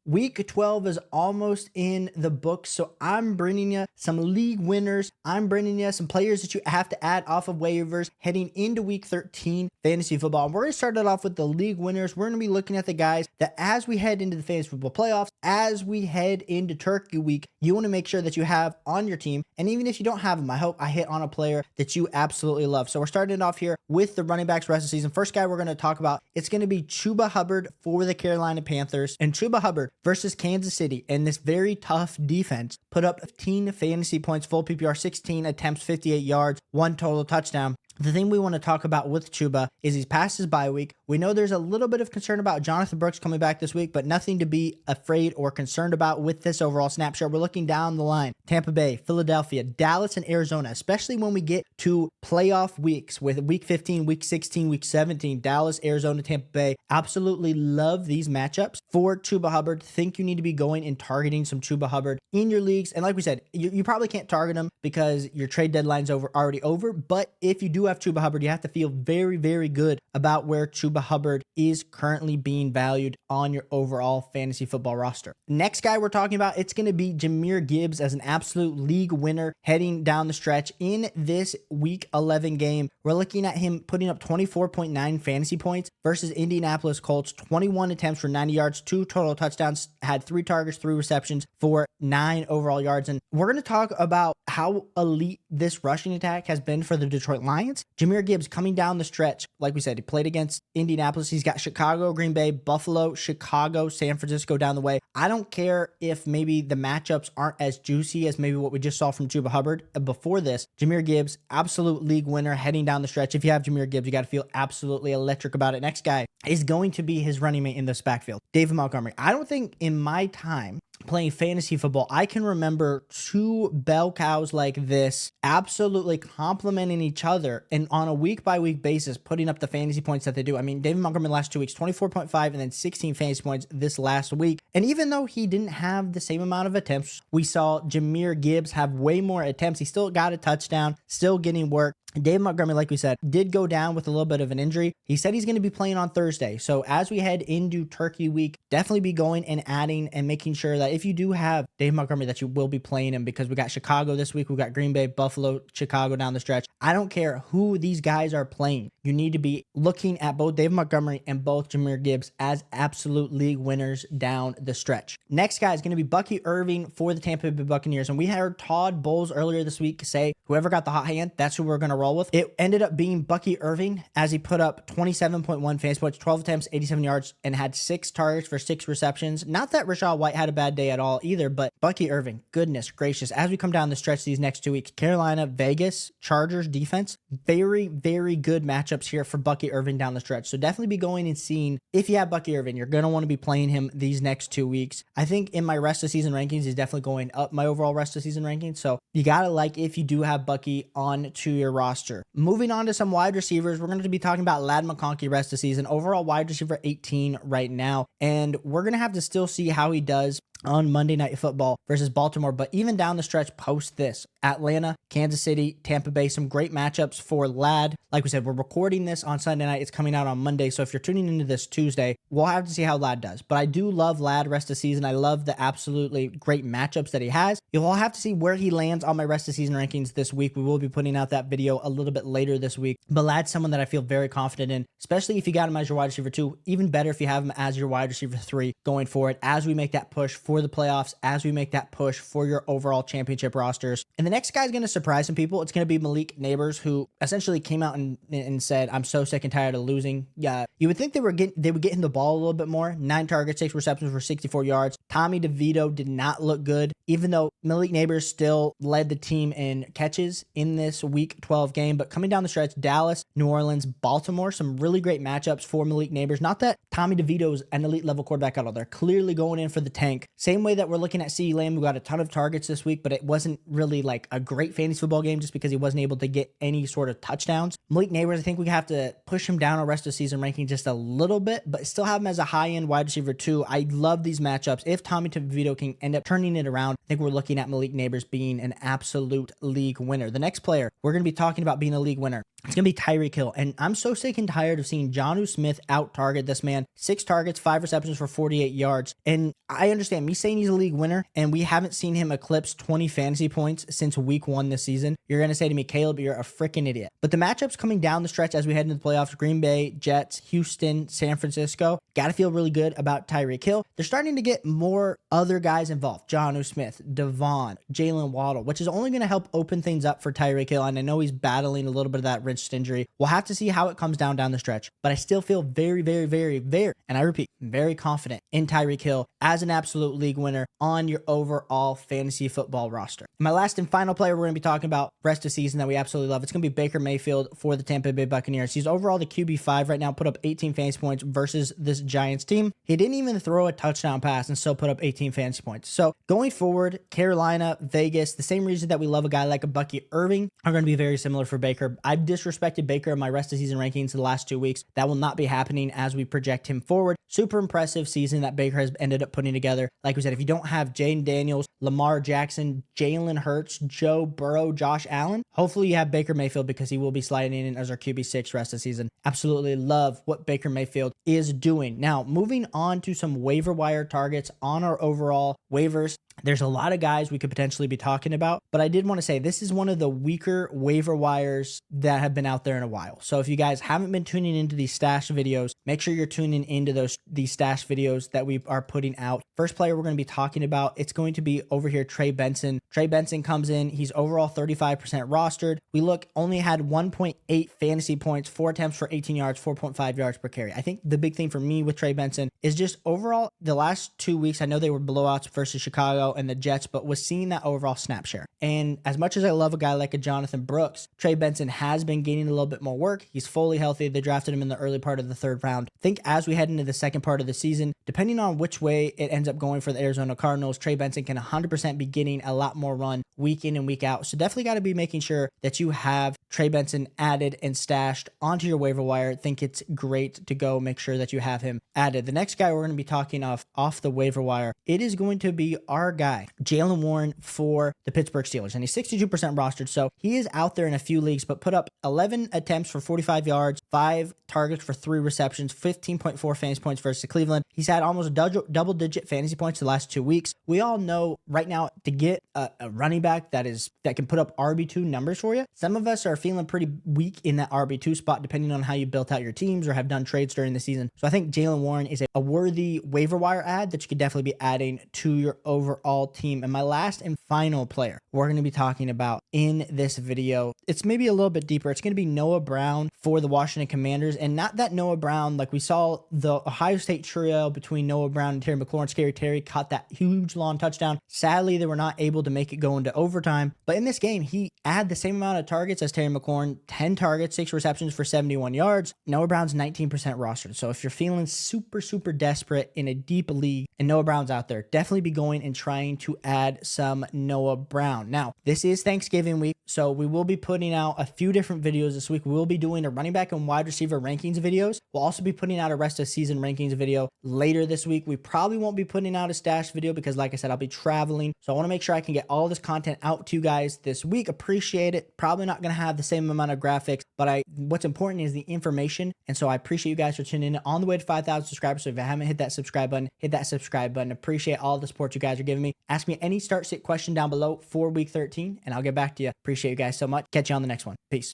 Week 12 is almost in the books, so I'm bringing you some league winners. I'm bringing you some players that you have to add off of waivers heading into week 13 fantasy football. And we're going to start it off with the league winners. We're going to be looking at the guys that as we head into the fantasy football playoffs, as we head into Turkey week, you want to make sure that you have on your team. And even if you don't have them, I hope I hit on a player that you absolutely love. So we're starting it off here with the running backs rest of the season. First guy we're going to talk about, it's going to be Chuba Hubbard for the Carolina Panthers. And Chuba Hubbard versus Kansas City and this very tough defense put up 15 fantasy points, full PPR, 16 attempts, 58 yards, 1 total touchdown. The thing we want to talk about with Chuba is he's past his bye week. We know there's a little bit of concern about Jonathan Brooks coming back this week, but nothing to be afraid or concerned about with this overall snapshot. We're looking down the line. Tampa Bay, Philadelphia, Dallas, and Arizona, especially when we get to playoff weeks with week 15, week 16, week 17, Dallas, Arizona, Tampa Bay. Absolutely love these matchups for Chuba Hubbard. Think you need to be going and targeting some Chuba Hubbard in your leagues. And like we said, you probably can't target him because your trade deadline's already over. But if you do have Chuba Hubbard, you have to feel very, very good about where Chuba Hubbard is currently being valued on your overall fantasy football roster. Next guy we're talking about, it's going to be Jahmyr Gibbs as an absolute league winner heading down the stretch in this week 11 game. We're looking at him putting up 24.9 fantasy points versus Indianapolis Colts, 21 attempts for 90 yards, 2 total touchdowns, had 3 targets, 3 receptions for 9 overall yards. And we're going to talk about how elite this rushing attack has been for the Detroit Lions. Jahmyr Gibbs coming down the stretch. Like we said, he played against Indianapolis. He's got Chicago, Green Bay, Buffalo, Chicago, San Francisco down the way. I don't care if maybe the matchups aren't as juicy as maybe what we just saw from Chuba Hubbard before this. Jahmyr Gibbs, absolute league winner heading down the stretch. If you have Jahmyr Gibbs, you got to feel absolutely electric about it. Next guy is going to be his running mate in this backfield, David Montgomery. I don't think in my time playing fantasy football, I can remember 2 bell cows like this absolutely complementing each other and on a week-by-week basis putting up the fantasy points that they do. I mean, David Montgomery last 2 weeks, 24.5 and then 16 fantasy points this last week. And even though he didn't have the same amount of attempts, we saw Jahmyr Gibbs have way more attempts. He still got a touchdown, still getting work. David Montgomery, like we said, did go down with a little bit of an injury. He said he's going to be playing on Thursday. So as we head into Turkey week, definitely be going and adding and making sure that if you do have David Montgomery, that you will be playing him, because we got Chicago this week. We got Green Bay, Buffalo, Chicago down the stretch. I don't care who these guys are playing. You need to be looking at both David Montgomery and both Jahmyr Gibbs as absolute league winners down the stretch. Next guy is going to be Bucky Irving for the Tampa Bay Buccaneers. And we heard Todd Bowles earlier this week say, whoever got the hot hand, that's who we're going to roll with. It ended up being Bucky Irving as he put up 27.1 fantasy points, 12 attempts, 87 yards, and had 6 targets for 6 receptions. Not that Rachaad White had a bad day at all either, but Bucky Irving, goodness gracious, as we come down the stretch these next 2 weeks, Carolina, Vegas, Chargers defense, very, very good matchups here for Bucky Irving down the stretch. So definitely be going and seeing, if you have Bucky Irving, you're going to want to be playing him these next 2 weeks. I think in my rest of season rankings, he's definitely going up my overall rest of season rankings. So you got to like if you do have Bucky on to your roster. Moving on to some wide receivers, we're going to be talking about Ladd McConkey rest of season. Overall wide receiver 18 right now. And we're going to have to still see how he does on Monday Night Football versus Baltimore. But even down the stretch post this, Atlanta, Kansas City, Tampa Bay, some great matchups for Ladd. Like we said, we're recording this on Sunday night. It's coming out on Monday. So if you're tuning into this Tuesday, we'll have to see how Ladd does. But I do love Ladd rest of season. I love the absolutely great matchups that he has. You'll have to see where he lands on my rest of season rankings this week. We will be putting out that video a little bit later this week. But Ladd's someone that I feel very confident in, especially if you got him as your wide receiver 2. Even better if you have him as your wide receiver 3 going forward as we make that push for the playoffs, as we make that push for your overall championship rosters. And the next guy is going to surprise some people. It's going to be Malik Nabers, who essentially came out and said, I'm so sick and tired of losing. Yeah, you would think they would get him the ball a little bit more. 9 targets, 6 receptions for 64 yards. Tommy DeVito did not look good, even though Malik Nabers still led the team in catches in this week 12 game. But coming down the stretch, Dallas, New Orleans, Baltimore, some really great matchups for Malik Nabers. Not that Tommy DeVito is an elite level quarterback at all. They're clearly going in for the tank. Same way that we're looking at CeeDee Lamb, who got a ton of targets this week, but it wasn't really like a great fantasy football game just because he wasn't able to get any sort of touchdowns. Malik Nabers, I think we have to push him down our rest of the season ranking just a little bit, but still have him as a high-end wide receiver 2. I love these matchups. if Tommy DeVito can end up turning it around, I think we're looking at Malik Nabers being an absolute league winner. The next player we're going to be talking about being a league winner, it's going to be Tyreek Hill. And I'm so sick and tired of seeing Jonnu Smith out-target this man. 6 targets, 5 receptions for 48 yards. And I understand me saying he's a league winner, and we haven't seen him eclipse 20 fantasy points since week 1 this season. You're going to say to me, Caleb, you're a freaking idiot. But the matchups coming down the stretch as we head into the playoffs, Green Bay, Jets, Houston, San Francisco, got to feel really good about Tyreek Hill. They're starting to get more other guys involved. Jonnu Smith, Devon, Jaylen Waddle, which is only going to help open things up for Tyreek Hill. And I know he's battling a little bit of that wrist injury. We'll have to see how it comes down the stretch. But I still feel very, and I repeat, very confident in Tyreek Hill as an absolute league winner on your overall fantasy football roster. My last and final player we're going to be talking about rest of season that we absolutely love, it's going to be Baker Mayfield for the Tampa Bay Buccaneers. He's overall the QB5 right now, put up 18 fantasy points versus this Giants team. He didn't even throw a touchdown pass and still put up 18 fantasy points. So going forward, Carolina, Vegas, the same reason that we love a guy like a Bucky Irving are going to be very similar for Baker. I've disrespected Baker in my rest of season rankings the last 2 weeks. That will not be happening as we project him forward. Super impressive season that Baker has ended up putting together. Like we said, if you don't have Jaden Daniels, Lamar Jackson, Jalen Hurts, Joe Burrow, Josh Allen, hopefully you have Baker Mayfield because he will be sliding in as our QB6 rest of the season. Absolutely love what Baker Mayfield is doing. Now, moving on to some waiver wire targets on our overall waivers. There's a lot of guys we could potentially be talking about, but I did want to say this is one of the weaker waiver wires that have been out there in a while. So if you guys haven't been tuning into these stash videos, make sure you're tuning into these stash videos that we are putting out. First player we're going to be talking about, it's going to be over here, Trey Benson. Trey Benson comes in, he's overall 35% rostered. We look, only had 1.8 fantasy points, 4 attempts for 18 yards, 4.5 yards per carry. I think the big thing for me with Trey Benson is just overall the last 2 weeks, I know they were blowouts versus Chicago and the Jets, but was seeing that overall snap share. And as much as I love a guy like a Jonathan Brooks, Trey Benson has been gaining a little bit more work. He's fully healthy. They drafted him in the early part of the 3rd round. I think as we head into the second part of the season, depending on which way it ends up going for the Arizona Cardinals, Trey Benson can 100% be getting a lot more run week in and week out. So definitely got to be making sure that you have Trey Benson added and stashed onto your waiver wire. I think it's great to go make sure that you have him added. The next guy we're going to be talking off the waiver wire, it is going to be our guy, Jaylen Warren for the Pittsburgh Steelers. And he's 62% rostered. So he is out there in a few leagues, but put up 11 attempts for 45 yards, 5 targets for 3 receptions, 15.4 fantasy points versus Cleveland. He's had almost double-digit fantasy points the last 2 weeks. We all know right now to get a running back that can put up RB2 numbers for you, some of us are feeling pretty weak in that RB2 spot depending on how you built out your teams or have done trades during the season. So I think Jaylen Warren is a worthy waiver wire add that you could definitely be adding to your overall team. And my last and final player we're going to be talking about in this video, it's maybe a little bit deeper. It's going to be Noah Brown for the Washington Commanders. And not that Noah Brown, like we saw the Ohio State trio between Noah Brown and Terry McLaurin. Scary Terry caught that huge long touchdown. Sadly, they were not able to make it go into overtime. But in this game, he had the same amount of targets as Terry McLaurin, 10 targets, 6 receptions for 71 yards. Noah Brown's 19% rostered. So if you're feeling super desperate in a deep league and Noah Brown's out there, definitely be going and trying to add some Noah Brown. Now, this is Thanksgiving week, so we will be putting out a few different videos this week. We will be doing a running back and wide receiver rankings videos. We'll also be putting out a rest of season rankings video later this week. We probably won't be putting out a stash video because, like I said, I'll be traveling. So I want to make sure I can get all this content out to you guys this week. Appreciate it. Probably not going to have the same amount of graphics, but what's important is the information. And so I appreciate you guys for tuning in on the way to 5,000 subscribers. So if you haven't hit that subscribe button, hit that subscribe button. Appreciate all the support you guys are giving me. Ask me any start sit question down below for week 13 and I'll get back to you. Appreciate you guys so much. Catch you on the next one. Peace.